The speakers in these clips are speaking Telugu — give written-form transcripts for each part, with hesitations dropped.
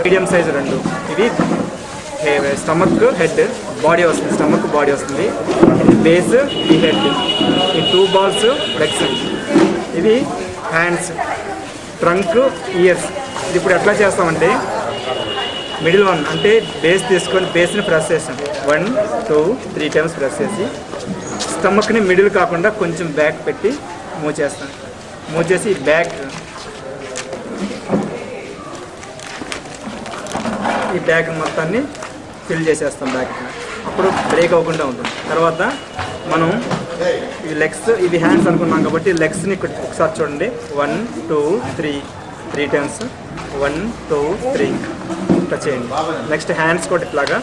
మీడియం సైజ్ రెండు. ఇది స్టమక్ హెడ్ బాడీ వస్తుంది, స్టమక్ బాడీ వస్తుంది. ఇది బేస్, ఇది హెడ్. ఈ 2 balls లెగ్స్. ఇది హ్యాండ్స్, ట్రంక్, ఇయర్స్. ఇది ఇప్పుడు ఎట్లా చేస్తామంటే మిడిల్ వన్ అంటే బేస్ తీసుకొని బేస్ని ప్రెస్ చేస్తాం. 1 2 3 times ప్రెస్ చేసి స్టమక్ని మిడిల్ కాకుండా కొంచెం బ్యాక్ పెట్టి మూవ్ చేస్తాం. మూవ్ చేసి బ్యాక్ ఈ బ్యాక్ మొత్తాన్ని ఫిల్ చేసేస్తాం బ్యాక్. అప్పుడు బ్రేక్ అవ్వకుండా ఉంటుంది. తర్వాత మనం ఈ లెగ్స్, ఇది హ్యాండ్స్ అనుకున్నాం కాబట్టి లెగ్స్ని ఒకసారి చూడండి. 1 2 3 times 1 2 3 ఇట్లా చేయండి. నెక్స్ట్ హ్యాండ్స్ కూడా ఇట్లాగా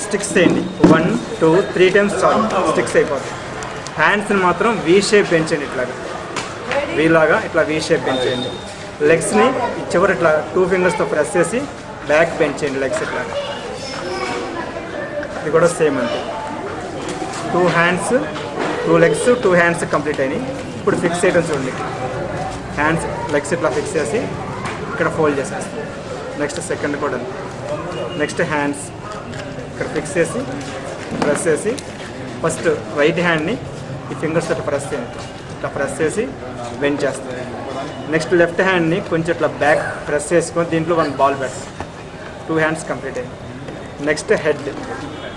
స్టిక్స్ చేయండి. 1 2 3 times చాలు, స్టిక్స్ అయిపోతాయి. హ్యాండ్స్ని మాత్రం వీ షేప్ పెంచండి, ఇట్లాగా వీలాగా ఇట్లా వీ షేప్ పెంచేయండి. లెగ్స్ని చివరి ఇట్లా 2 fingersతో ప్రెస్ చేసి బ్యాక్ పెంచేయండి. లెగ్స్ ఇట్లా, ఇది కూడా సేమ్ అంతే. 2 hands 2 legs 2 hands కంప్లీట్ అయినాయి. ఇప్పుడు ఫిక్స్ చేయడం చూడండి. హ్యాండ్స్ లెగ్స్ ఇట్లా ఫిక్స్ చేసి ఇక్కడ ఫోల్డ్ చేసేస్తాం. నెక్స్ట్ సెకండ్ కూడా నెక్స్ట్ హ్యాండ్స్ ఇక్కడ ఫిక్స్ చేసి ప్రెస్ చేసి ఫస్ట్ రైట్ హ్యాండ్ని ఈ ఫింగర్స్ ఇట్లా ప్రెస్ చేయండి. ఇట్లా ప్రెస్ చేసి బెండ్ చేస్తాం. నెక్స్ట్ లెఫ్ట్ హ్యాండ్ని కొంచెం ఇట్లా బ్యాక్ ప్రెస్ చేసుకొని దీంట్లో 1 ball పెడతాం. 2 hands కంప్లీట్ అయింది. నెక్స్ట్ హెడ్,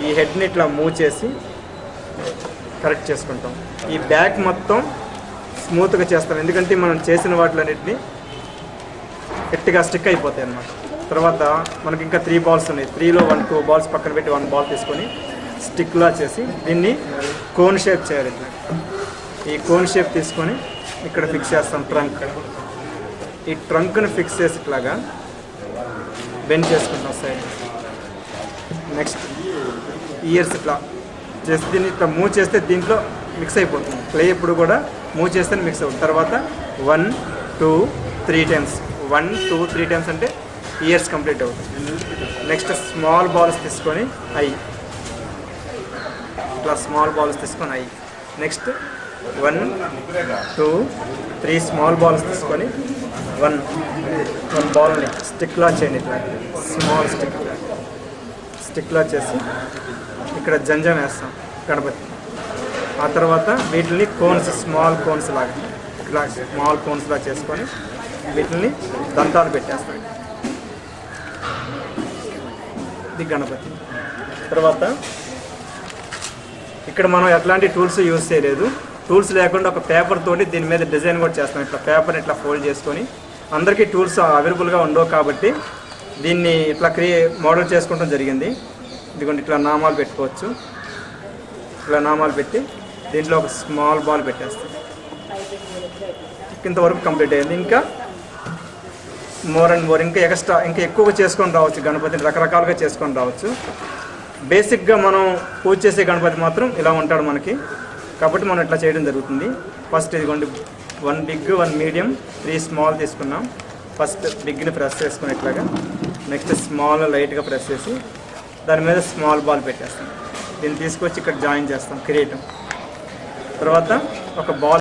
ఈ హెడ్ని ఇట్లా మూవ్ చేసి కరెక్ట్ చేసుకుంటాం. ఈ బ్యాక్ మొత్తం స్మూత్గా చేస్తాం, ఎందుకంటే మనం చేసిన వాటిలన్నింటినీ గట్టిగా స్టిక్ అయిపోతాయి అన్నమాట. తర్వాత మనకి ఇంకా 3 balls ఉన్నాయి. 3లో 2 balls పక్కన పెట్టి 1 ball తీసుకొని స్టిక్లా చేసి దీన్ని కోన్ షేప్ చేయాలి. ఇట్లా ఈ కోన్ షేప్ తీసుకొని ఇక్కడ ఫిక్స్ చేస్తాం. ట్రంక్, ఈ ట్రంక్ని ఫిక్స్ చేసి ఇట్లాగా బెండ్ చేసుకుంటాం సైడ్. నెక్స్ట్ ఇయర్స్ ఇట్లా చేసి దీన్ని ఇట్లా మూవ్ చేస్తే దీంట్లో మిక్స్ అయిపోతుంది. క్లే ఎప్పుడు కూడా మూవ్ చేస్తేనే మిక్స్ అవుతుంది. తర్వాత 1 2 3 times 1 2 3 times అంటే ఇయర్స్ కంప్లీట్ అవుతుంది. నెక్స్ట్ స్మాల్ బాల్స్ తీసుకొని ఇట్లా స్మాల్ బాల్స్ తీసుకొని నెక్స్ట్ 1 2 3 స్మాల్ బాల్స్ తీసుకొని 1 బాల్ని స్టిక్లా చేయండి. ఇట్లా స్మాల్ స్టిక్లా చేసి ఇక్కడ జంజం వేస్తాం గణపతి. ఆ తర్వాత వీటిని కోన్స్, స్మాల్ కోన్స్ లాగా ఇట్లా స్మాల్ కోన్స్ లాగా చేసుకొని వీటిని దంతాలు పెట్టేస్తాం. ఇది గణపతి. తర్వాత ఇక్కడ మనం ఎట్లాంటి టూల్స్ యూజ్ చేయలేదు. టూల్స్ లేకుండా ఒక పేపర్ తోటి దీని మీద డిజైన్ కూడా చేస్తాం. ఇట్లా పేపర్ని ఇట్లా ఫోల్డ్ చేసుకొని, అందరికీ టూల్స్ అవైలబుల్గా ఉండవు కాబట్టి దీన్ని ఇట్లా మోడల్ చేసుకోవడం జరిగింది. ఇదిగోండి ఇట్లా నామాలు పెట్టుకోవచ్చు. ఇట్లా నామాలు పెట్టి దీంట్లో ఒక స్మాల్ బాల్ పెట్టేస్తాం. ఇంతవరకు కంప్లీట్ అయ్యింది. ఇంకా మోర్ అండ్ మోర్ ఇంకా ఎక్స్ట్రా ఇంకా ఎక్కువగా చేసుకొని రావచ్చు. గణపతిని రకరకాలుగా చేసుకొని రావచ్చు. బేసిక్గా మనం పూజ చేసే గణపతి మాత్రం ఇలా ఉంటాడు మనకి, కాబట్టి మనం ఇట్లా చేయడం జరుగుతుంది. ఫస్ట్ ఇదిగోండి 1 big 1 medium 3 small తీసుకున్నాం. ఫస్ట్ బిగ్ని ప్రెస్ చేసుకుని ఇట్లాగా, నెక్స్ట్ స్మాల్ లైట్గా ప్రెస్ చేసి దాని మీద స్మాల్ బాల్ పెట్టేస్తాం. దీన్ని తీసుకొచ్చి ఇక్కడ జాయిన్ చేస్తాం కిరీటం. తర్వాత ఒక బాల్